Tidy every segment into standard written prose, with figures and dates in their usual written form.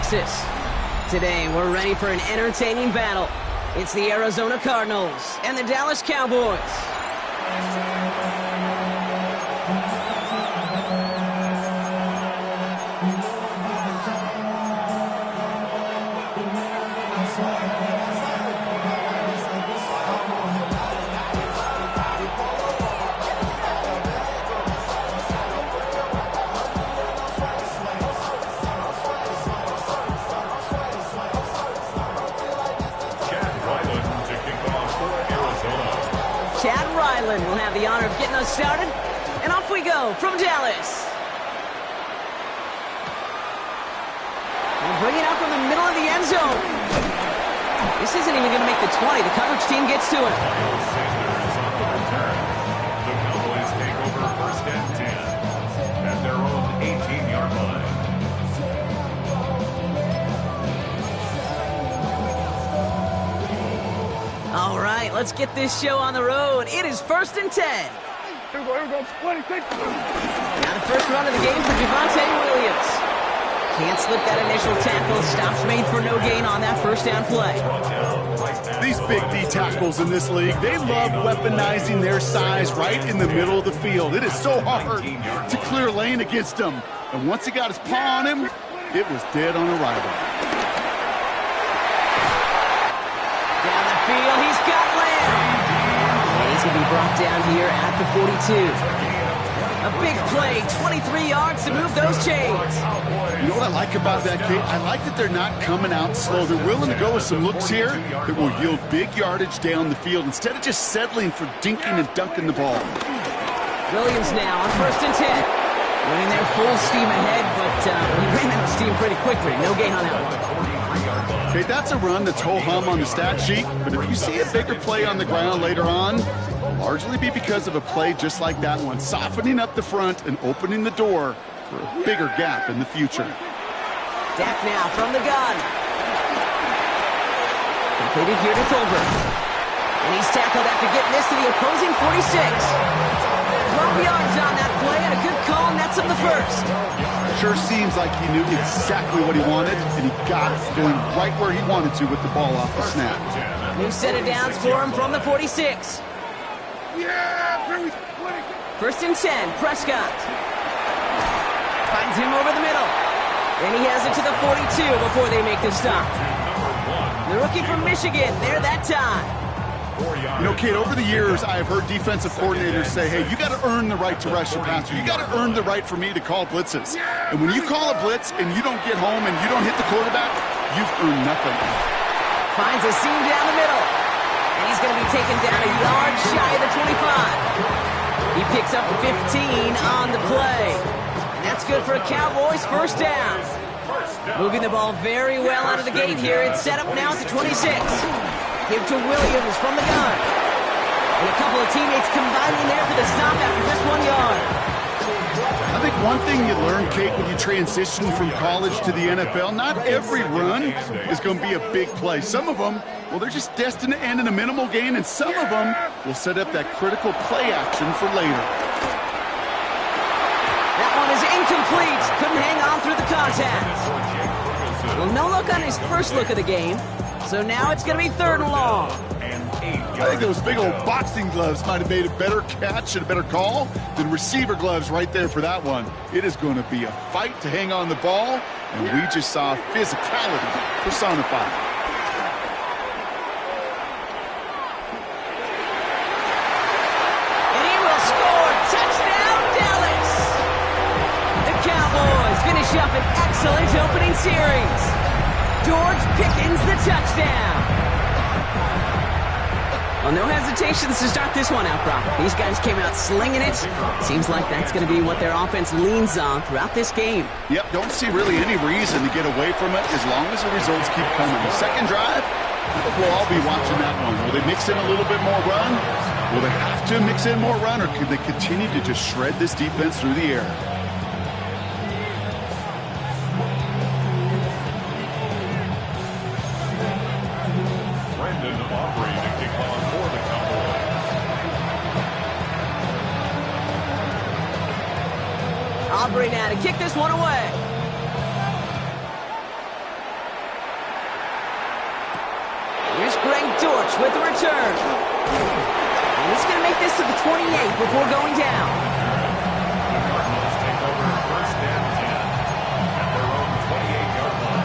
Texas. Today, we're ready for an entertaining battle. It's the Arizona Cardinals and the Dallas Cowboys. Will have the honor of getting us started, and off we go from Dallas. We'll bring it out from the middle of the end zone. This isn't even going to make the 20. The coverage team gets to it. The Cowboys take over first and 10 at their own 18-yard line. All right, let's get this show on the road. It is first and 10. Here we go, 20. Now the first run of the game for Javonte Williams. Can't slip that initial tackle. Stops made for no gain on that first down play. These big D tackles in this league, they love weaponizing their size right in the middle of the field. It is so hard to clear lane against them. And once he got his paw on him, it was dead on arrival. Down the field, he's got Lamb. And he's going to be brought down here at the 42. A big play, 23 yards to move those chains. You know what I like about that, Kate? I like that they're not coming out slow. They're willing to go with some looks here that will yield big yardage down the field instead of just settling for dinking and dunking the ball. Williams now on first and 10. Running there full steam ahead, but he ran out of steam pretty quickly. No gain on that one. Okay, that's a run that's ho-hum on the stat sheet, but if you see a bigger play on the ground later on, it'll largely be because of a play just like that one, softening up the front and opening the door for a bigger gap in the future. Dak now from the gun. Completed here to Tolbert. And he's tackled after getting this to the opposing 46. 12 yards on that play, and a good call nets him the first. Sure seems like he knew exactly what he wanted, and he got it, going right where he wanted to with the ball off the snap. New set of downs for him from the 46. First and 10, Prescott. Finds him over the middle. And he has it to the 42 before they make the stop. The rookie from Michigan, there that time. You know, Kate, over the years, I have heard defensive coordinators say, hey, you got to earn the right to rush your passer. You got to earn the right for me to call blitzes. And when you call a blitz and you don't get home and you don't hit the quarterback, you've earned nothing. Finds a seam down the middle. And he's going to be taken down a yard shy of the 25. He picks up 15 on the play. And that's good for a Cowboys first down. Moving the ball very well out of the gate here. It's set up now at the 26. Give to Williams from the gun. And a couple of teammates combining there for the stop after just 1 yard. I think one thing you learn, Kate, when you transition from college to the NFL, not every run is going to be a big play. Some of them, well, they're just destined to end in a minimal gain, and some of them will set up that critical play action for later. That one is incomplete. Couldn't hang on through the contact. Well, no look on his first look of the game. So now it's going to be third and long. I think those big old boxing gloves might have made a better catch and a better call than receiver gloves right there for that one. It is going to be a fight to hang on the ball, and we just saw physicality personified. And he will score. Touchdown, Dallas! The Cowboys finish up an excellent opening series. George Pickens the touchdown. Well, no hesitations to start this one out, Brock. These guys came out slinging it. Seems like that's going to be what their offense leans on throughout this game. Yep, don't see really any reason to get away from it as long as the results keep coming. The second drive, we'll all be watching that one. Will they mix in a little bit more run? Will they have to mix in more run, or can they continue to just shred this defense through the air? Aubrey now to kick this one away. Greg Dortch with the return. And he's going to make this to the 28 before going down. The Cardinals take over first and 10 at their own 28-yard line.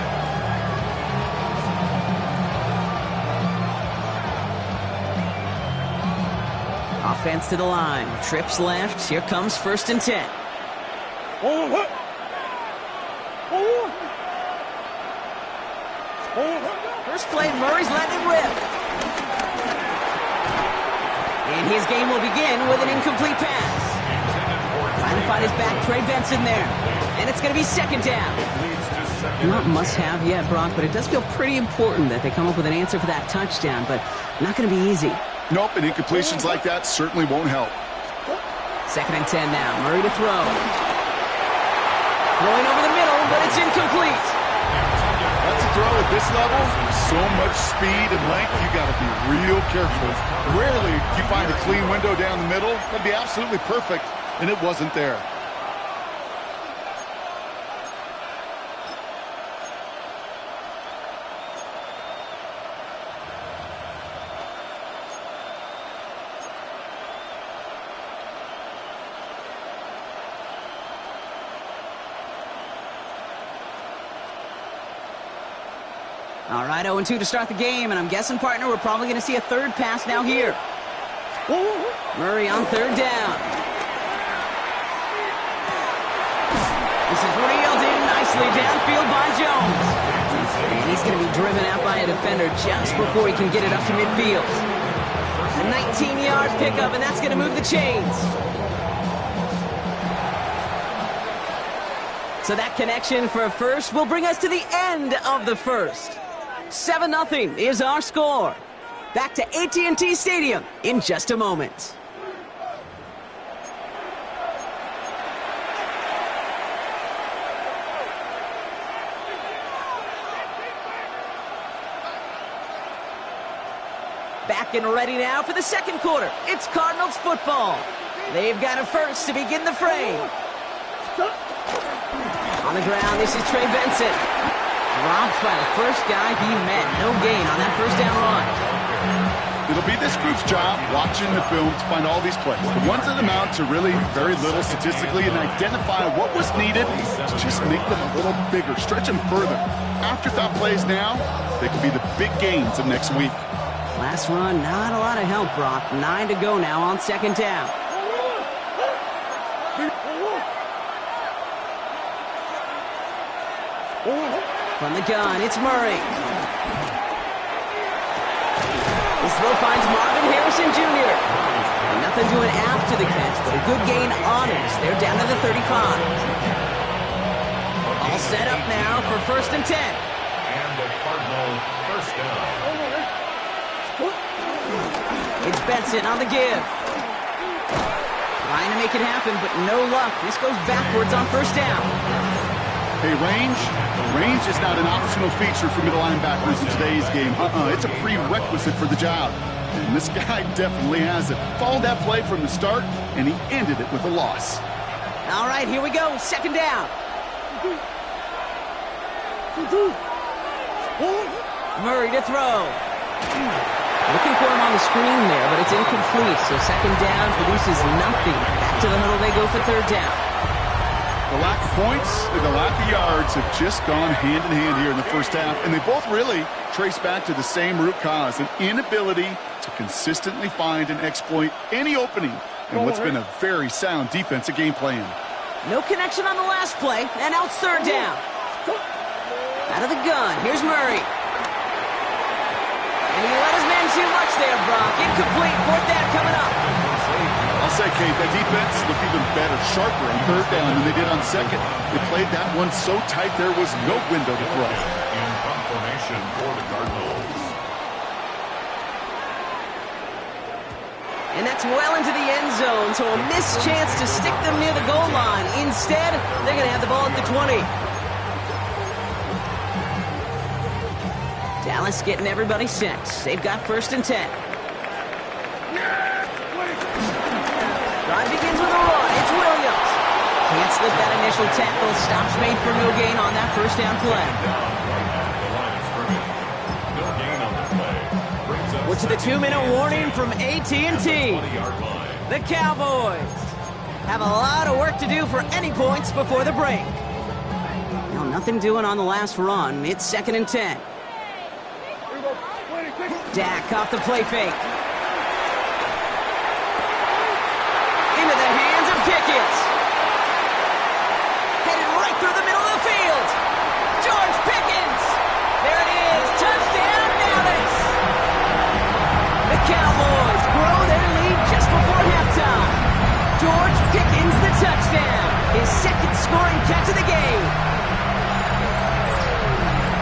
Offense to the line. Trips left. Here comes first and 10. First play, Murray's letting it rip. And his game will begin with an incomplete pass. Trying to find his back, Trey Benson there. And it's going to be second down. Not must-have yet, Brock, but it does feel pretty important that they come up with an answer for that touchdown, but not going to be easy. Nope, and incompletions like that certainly won't help. Second and 10 now. Murray to throw. Throwing over the middle, but it's incomplete. That's a throw at this level. So much speed and length, you got to be real careful. Rarely do you find a clean window down the middle. That'd be absolutely perfect, and it wasn't there. All right, 0-2 to start the game, and I'm guessing, partner, we're probably going to see a third pass now here. Murray on third down. This is reeled in nicely downfield by Jones. And he's going to be driven out by a defender just before he can get it up to midfield. A 19-yard pickup, and that's going to move the chains. So that connection for a first will bring us to the end of the first. 7-0 is our score. Back to AT&T Stadium in just a moment. Back and ready now for the second quarter. It's Cardinals football. They've got a first to begin the frame. On the ground, this is Trey Benson. Dropped by the first guy he met. No gain on that first down run. It'll be this group's job watching the film to find all these plays. The ones that amount to really very little statistically and identify what was needed to just make them a little bigger, stretch them further. Afterthought plays now, they could be the big gains of next week. Last run, not a lot of help, Brock. 9 to go now on second down. From the gun, it's Murray. This throw finds Marvin Harrison Jr. And nothing doing after the catch, but a good gain on it. They're down to the 35. All set up now for first and 10. And the Cardinal first down. It's Benson on the give. Trying to make it happen, but no luck. This goes backwards on first down. Hey, range is not an optional feature for middle linebackers in today's game. It's a prerequisite for the job. And this guy definitely has it. Followed that play from the start, and he ended it with a loss. All right, here we go. Second down. Murray to throw. Looking for him on the screen there, but it's incomplete. So second down produces nothing. Back to the huddle they go for third down. The lack of points and the lack of yards have just gone hand in hand here in the first half, and they both really trace back to the same root cause, an inability to consistently find and exploit any opening in what's been a very sound defensive game plan. No connection on the last play, and now it's third down. Out of the gun, here's Murray. And he let his man too much there, Brock. Incomplete, fourth down coming up. I'll say, Kate, that defense looked even better, sharper on third down than they did on second. They played that one so tight there was no window to throw. In confirmation for the Cardinals. And that's well into the end zone, so a missed chance to stick them near the goal line. Instead, they're going to have the ball at the 20. Dallas getting everybody set. They've got first and 10. Drive begins with a run. It's Williams. Can't slip that initial tackle. Stops made for no gain on that first down play. The line of scrimmage. No gain on the play. We're to the 2-minute warning from AT&T. The Cowboys have a lot of work to do for any points before the break. Now, nothing doing on the last run. It's 2nd and 10. Dak off the play fake. Into the hands of Pickens. Headed right through the middle of the field. George Pickens. There it is. Touchdown, Dallas. The Cowboys grow their lead just before halftime. George Pickens, the touchdown. His 2nd scoring catch of the game.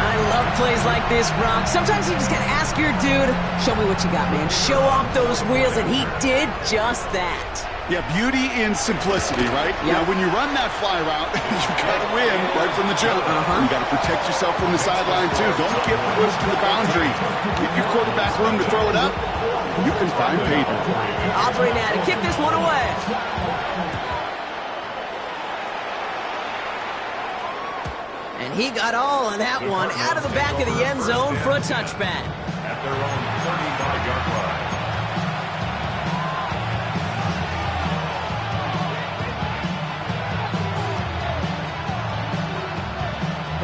I love plays like this, Brock. Sometimes you just gotta ask your dude, show me what you got, man. Show off those wheels, and he did just that. Yeah, beauty in simplicity, right? Yep. Now, when you run that fly route, you gotta win right from the jump. You gotta protect yourself from the sideline, too. Don't get pushed to the boundary. Give your quarterback room to throw it up. You can find Peyton. Aubrey now to kick this one away. And he got all of that one out of the back of the end zone for a touchback. At their own 35-yard line.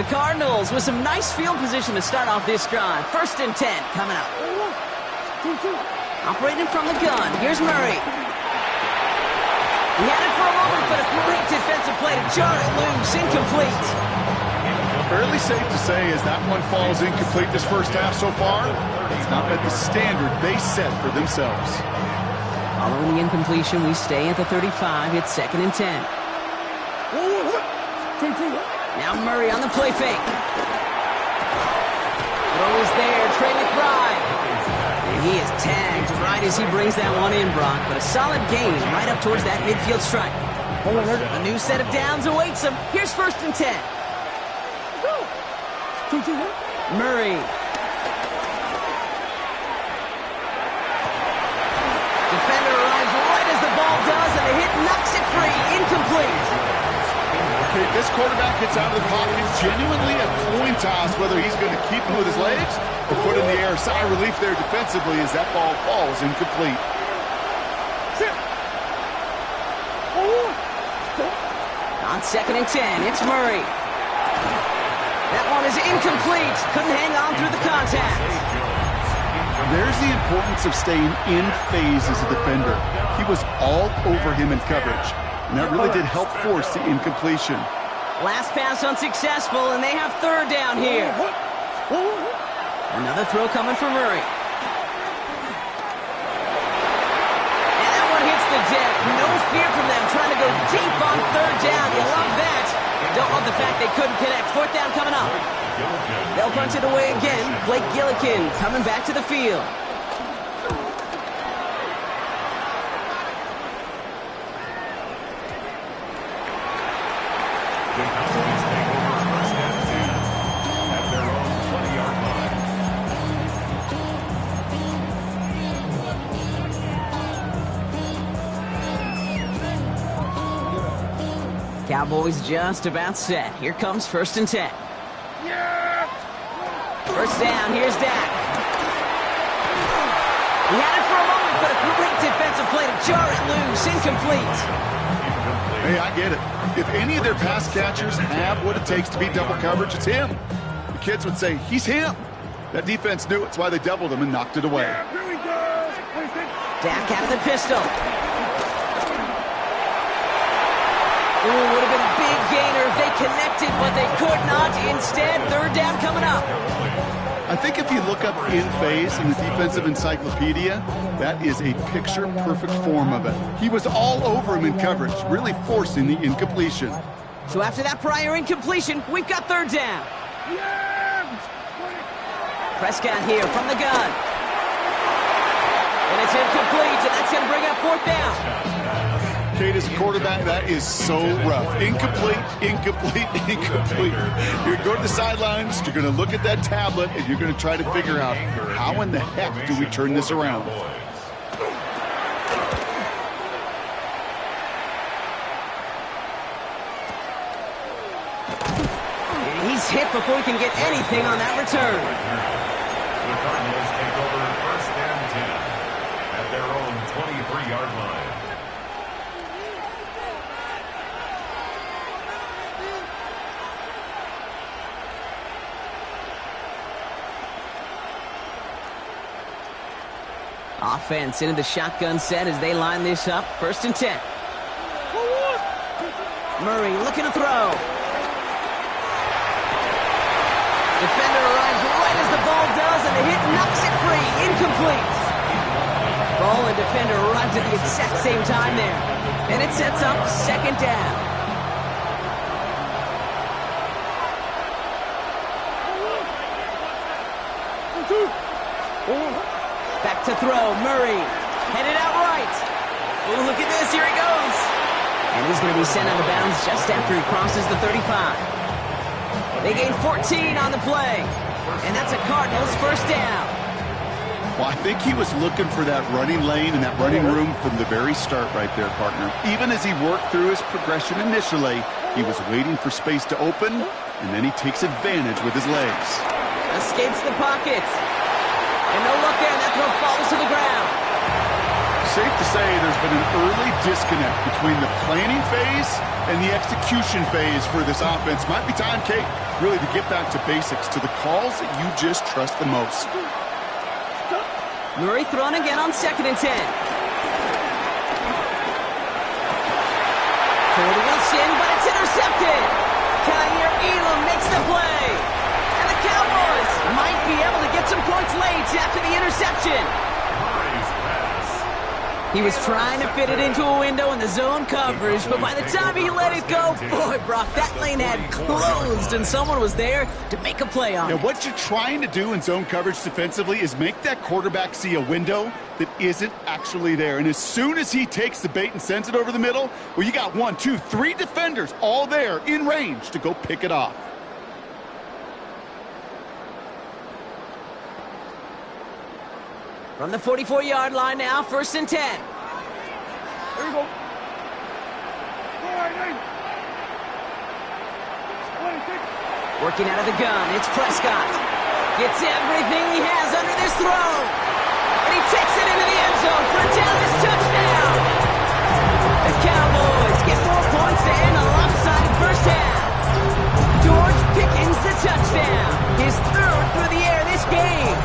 The Cardinals with some nice field position to start off this drive. 1st and 10 coming up. Operating from the gun. Here's Murray. He had it for a moment, but a great defensive play to jar it loose. Incomplete. Fairly safe to say as that one falls incomplete this first half so far, it's not met the standard they set for themselves. Following the incompletion, we stay at the 35. It's 2nd and 10. Now Murray on the play fake. Throw is there. Trey McBride. And he is tagged right as he brings that one in, Brock. But a solid gain right up towards that midfield stripe. A new set of downs awaits him. Here's 1st and 10. Murray. Defender arrives right as the ball does, and the hit knocks it free. Incomplete. Okay, this quarterback gets out of the pocket, genuinely a coin toss whether he's going to keep him with his legs or put in the air. Sigh of relief there defensively as that ball falls incomplete. On 2nd and 10, it's Murray. That one is incomplete. Couldn't hang on through the contact. There's the importance of staying in phase as a defender. He was all over him in coverage, and that really did help force the incompletion. Last pass unsuccessful, and they have 3rd down here. Another throw coming from Murray. And that one hits the deck. No fear from them trying to go deep on 3rd down. You love that. Don't love the fact they couldn't connect. 4th down coming up. They'll punch it away again. Blake Gillikin coming back to the field. At their own 20-yard line. Cowboys just about set. Here comes 1st and 10. First down, here's Dak. He had it for a moment, but a great defensive play to jar it loose. Incomplete. Hey, I get it. If any of their pass catchers have what it takes to beat double coverage, it's him. The kids would say, he's him. That defense knew it's why they doubled him and knocked it away. Dak out of the pistol. Ooh, would have been a big gainer if they connected, but they could not. Instead, 3rd down coming up. I think if you look up in phase in the defensive encyclopedia, that is a picture-perfect form of it. He was all over him in coverage, really forcing the incompletion. So after that prior incompletion, we've got 3rd down. Prescott here from the gun. And it's incomplete, and that's going to bring up 4th down. Kate, as a quarterback, that is so rough. Incomplete, incomplete, incomplete. You're going to go to the sidelines, you're going to look at that tablet, and you're going to try to figure out how in the heck do we turn this around. And he's hit before he can get anything on that return. The Cardinals take over 1st and at their own 23-yard line. Offense into the shotgun set as they line this up. 1st and 10. Murray looking to throw. Defender arrives right as the ball does, and the hit knocks it free. Incomplete. Ball and defender arrived at the exact same time there. And it sets up 2nd down. Back to throw, Murray. Headed out right. Oh, look at this, here he goes. And he's going to be sent out of bounds just after he crosses the 35. They gain 14 on the play. And that's a Cardinals 1st down. Well, I think he was looking for that running lane and that running room from the very start right there, partner. Even as he worked through his progression initially, he was waiting for space to open, and then he takes advantage with his legs. Escapes the pocket. And no look there, that throw falls to the ground. Safe to say there's been an early disconnect between the planning phase and the execution phase for this offense. Might be time, Kate, really to get back to basics, to the calls that you just trust the most. Murray thrown again on 2nd and 10. Toward Wilson, but it's intercepted. Kaiir Elam makes the play. And the Cowboys might be able to get some points late after the interception. Nice pass. He was trying to fit it into a window in the zone coverage, but by the time he let it go, boy, Brock, that lane had closed, and someone was there to make a play on it. Now, what you're trying to do in zone coverage defensively is make that quarterback see a window that isn't actually there. And as soon as he takes the bait and sends it over the middle, well, you got 1, 2, 3 defenders all there in range to go pick it off. From the 44-yard line now, 1st and 10. There you go. All right, hey. 26. Working out of the gun, it's Prescott. Gets everything he has under this throw. And he takes it into the end zone for a Dallas touchdown. The Cowboys get 4 points to end a lopsided 1st half. George Pickens the touchdown. His 3rd through the air this game.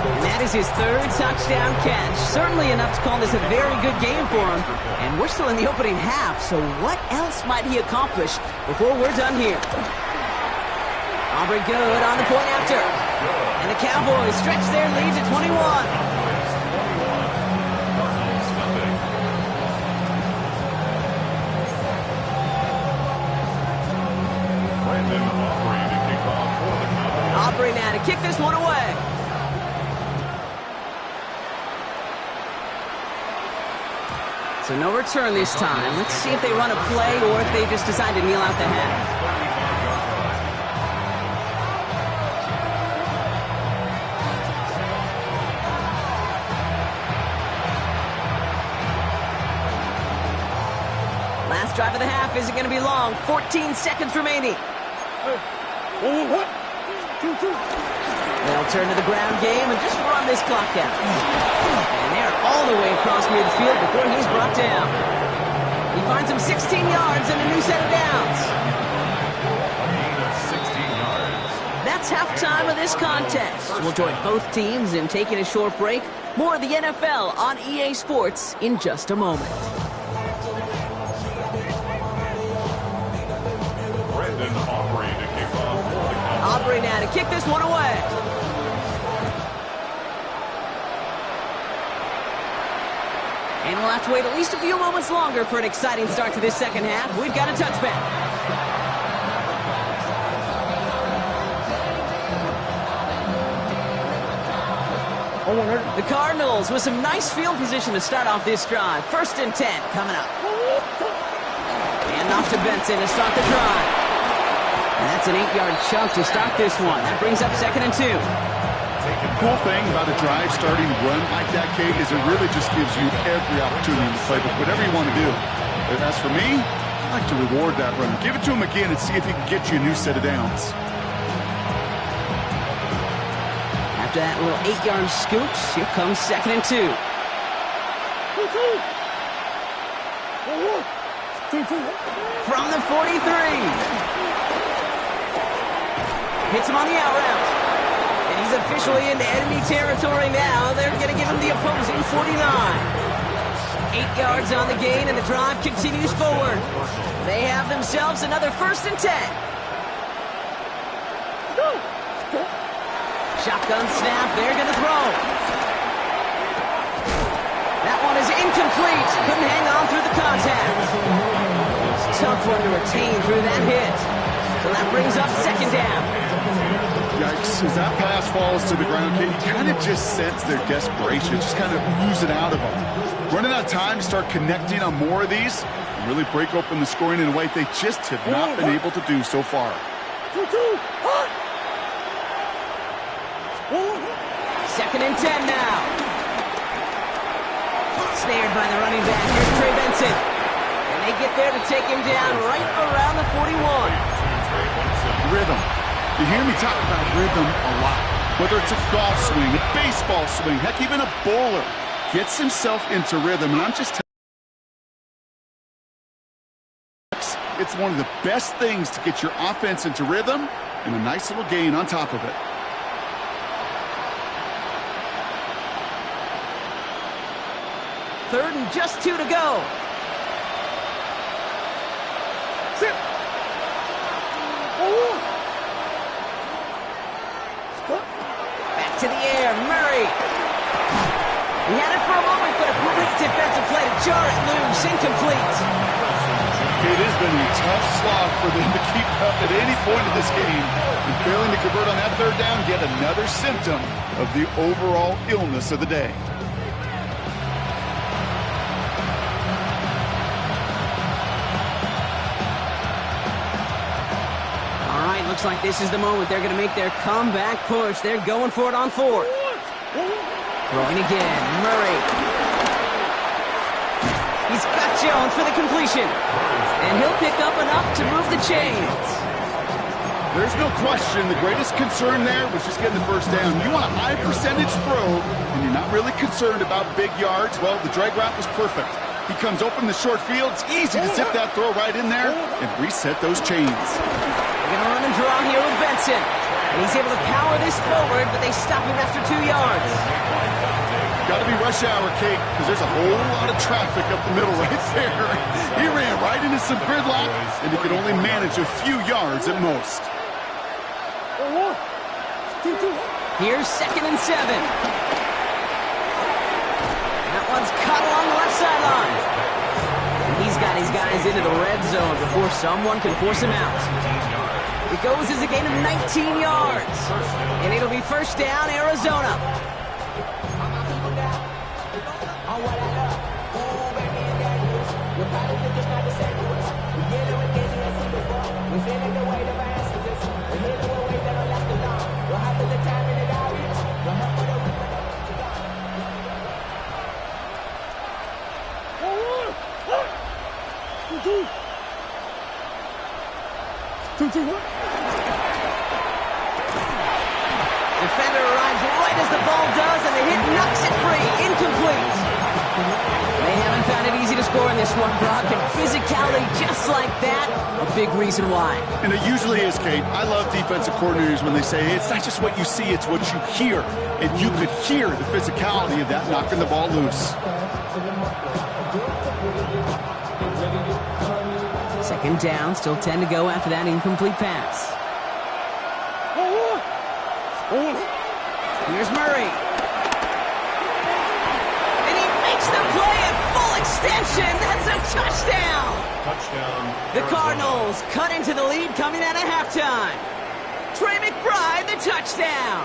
And that is his 3rd touchdown catch. Certainly enough to call this a very good game for him. And we're still in the opening half, so what else might he accomplish before we're done here? Aubrey good on the point after. And the Cowboys stretch their lead to 21. Aubrey now to kick this one away. So no return this time. Let's see if they run a play or if they just decide to kneel out the half. Last drive of the half isn't going to be long. 14 seconds remaining. What? They'll turn to the ground game and just run this clock out. And they're all the way across midfield before he's brought down. He finds him 16 yards and a new set of downs. That's halftime of this contest. We'll join both teams in taking a short break. More of the NFL on EA Sports in just a moment. Aubrey now to kick this one away. And we'll have to wait at least a few moments longer for an exciting start to this 2nd half. We've got a touchback. The Cardinals with some nice field position to start off this drive. 1st and 10 coming up. And off to Benson to start the drive. And that's an 8-yard chunk to start this one. That brings up 2nd and 2. Cool thing about a drive starting run like that, Kate, is it really just gives you every opportunity to play whatever you want to do. But as for me, I like to reward that run. Give it to him again and see if he can get you a new set of downs. After that little 8-yard scoot, here comes 2nd and 2. From the 43. Hits him on the out route. And he's officially into enemy territory now. They're going to give him the opposing 49. 8 yards on the gain, and the drive continues forward. They have themselves another 1st and 10. Shotgun snap, they're going to throw. That one is incomplete. Couldn't hang on through the contact. Tough one to retain through that hit. So that brings up 2nd down. Yikes, as that pass falls to the ground, you kind of just sense their desperation, just kind of oozing out of them. Running out of time to start connecting on more of these and really break open the scoring in a way they just have not been able to do so far. 2nd and 10 now. Snared by the running back. Here's Trey Benson. And they get there to take him down right around the 41. Rhythm. You hear me talk about rhythm a lot. Whether it's a golf swing, a baseball swing, heck, even a bowler gets himself into rhythm. And I'm just it's one of the best things to get your offense into rhythm, and a nice little gain on top of it. Third and just 2 to go. Sit. Back to the air, Murray. He had it for a moment, but a great defensive play to jar it loose. Incomplete. It has been a tough slog for them to keep up at any point in this game. And failing to convert on that 3rd down, yet another symptom of the overall illness of the day. Looks like this is the moment they're going to make their comeback push. They're going for it on 4th. Throwing again, Murray. He's got Jones for the completion. And he'll pick up enough to move the chains. There's no question the greatest concern there was just getting the 1st down. You want a high percentage throw, and you're not really concerned about big yards. Well, the drag route was perfect. He comes open the short field. It's easy to zip that throw right in there and reset those chains. They're going to run and draw here with Benson. And he's able to power this forward, but they stop him after 2 yards. Got to be rush hour, Kate, because there's a whole lot of traffic up the middle right there. He ran right into some gridlock, and he could only manage a few yards at most. Here's 2nd and 7. That one's caught along the left sideline. And he's got his guys into the red zone before someone can force him out. It goes as a gain of 19 yards. And it'll be 1st down, Arizona. Defender arrives right as the ball does, and the hit knocks it free. Incomplete. They haven't found it easy to score in this one, Brock, and physicality just like that, a big reason why. And it usually is, Kate. I love defensive coordinators when they say it's not just what you see, it's what you hear. And you could hear the physicality of that knocking the ball loose. 2nd down, still 10 to go after that incomplete pass. Here's Murray. And he makes the play at full extension. That's a touchdown. The Cardinals cut into the lead coming out of halftime. Trey McBride, the touchdown.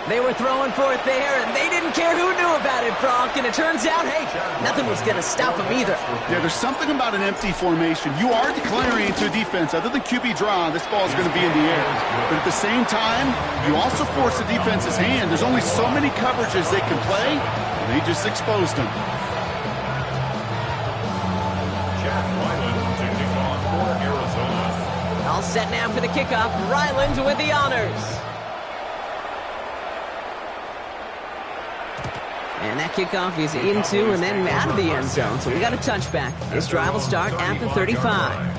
They were throwing for it there, and they didn't care who knew about it, Brock. And it turns out, hey, nothing was going to stop them either. Yeah, there's something about an empty formation. You are declaring to a defense, other than QB draw, this ball is going to be in the air. But at the same time, you also force the defense's hand. There's only so many coverages they can play, and they just exposed them. Arizona. All set now for the kickoff. Ryland with the honors. And that kickoff is into and then out of the end zone. So we got a touchback. This drive will start at the 35.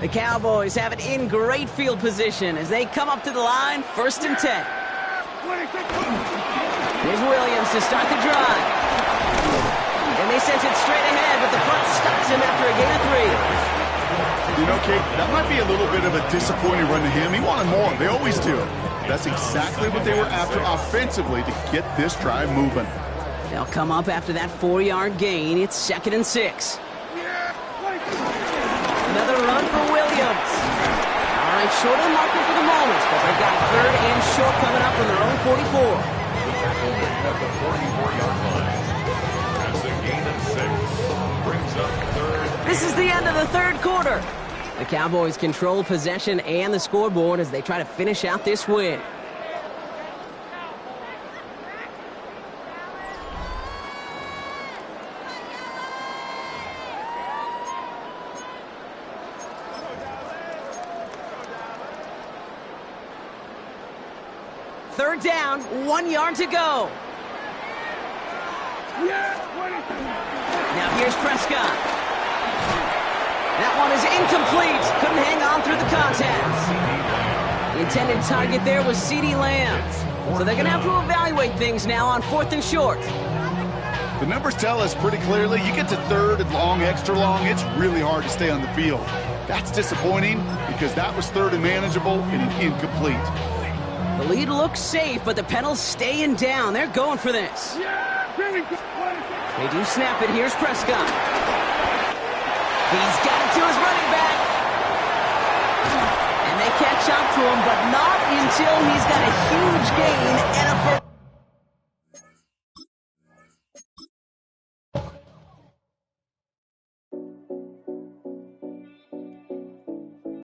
The Cowboys have it in great field position as they come up to the line, 1st and 10. Here's Williams to start the drive. And they sent it straight ahead, but the front stops him after a gain of 3. You know, Kate, that might be a little bit of a disappointing run to him. He wanted more. They always do. That's exactly what they were after offensively to get this drive moving. They'll come up after that 4-yard gain. It's 2nd and 6. Another run for Williams. All right, short of the marker for the moment, but they've got 3rd and short coming up from their own 44. At the 44-yard line. That's a gain of 6. Brings up 3rd. This is the end of the 3rd quarter. The Cowboys control possession and the scoreboard as they try to finish out this win. Third down, 1 yard to go. Now here's Prescott. That one is incomplete. Couldn't hang on through the contest. The intended target there was CeeDee Lamb. So they're going to have to evaluate things now on 4th and short. The numbers tell us pretty clearly, you get to 3rd and long, extra long, it's really hard to stay on the field. That's disappointing because that was 3rd and manageable and incomplete. The lead looks safe, but the Penals staying down. They're going for this. They do snap it. Here's Prescott. He's got it to his running back. And they catch up to him, but not until he's got a huge gain